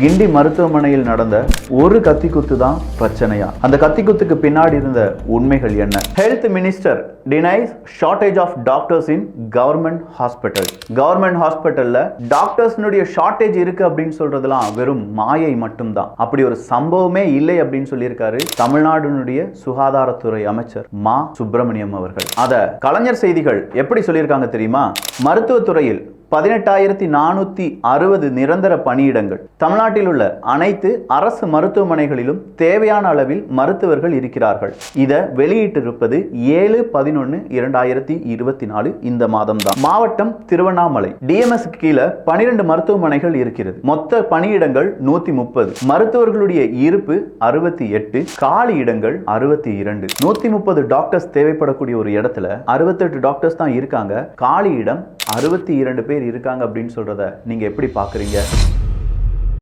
கிண்டி மருத்துவமனையில் நடந்த ஒரு கத்திக்குத்து தான் பிரச்சனையா? அந்த கத்திக்குத்துக்கு பின்னாடி இருந்த உண்மைகள் என்ன? Health minister denies shortage of doctors in government hospital. Government ஹாஸ்பிட்டல்ல டாக்டர்ஸ்னுடைய ஷார்டேஜ் இருக்கு அப்படின்னு சொல்றதுலாம் வெறும் மாயை மட்டும்தான். அப்படி ஒரு சம்பவமே இல்லை அப்படின்னு சொல்லியிருக்காரு தமிழ்நாடுனுடைய சுகாதாரத்துறை அமைச்சர் மா சுப்பிரமணியம் அவர்கள். அத கலைஞர் செய்திகள் எப்படி சொல்லியிருக்காங்க தெரியுமா? மருத்துவத்துறையில் 18,460 நிரந்தர பணியிடங்கள். தமிழ்நாட்டில் உள்ள அனைத்து அரசு மருத்துவமனைகளிலும் தேவையான அளவில் மருத்துவர்கள் இருக்கிறார்கள். இதை வெளியிட்டிருப்பது 7/11/2024 இந்த மாதம் தான். மாவட்டம் திருவண்ணாமலை. டிஎம்எஸ் கீழே 12 மருத்துவமனைகள் இருக்கிறது. மொத்த பணியிடங்கள் 130. மருத்துவர்களுடைய இருப்பு 68. காலி இடங்கள் 62. 130 டாக்டர்ஸ் தேவைப்படக்கூடிய ஒரு இடத்துல 68 டாக்டர்ஸ் தான் இருக்காங்க. காலி இடம் 62 பேர் இருக்காங்க அப்படின்னு சொல்றத நீங்க எப்படி பாக்குறீங்க?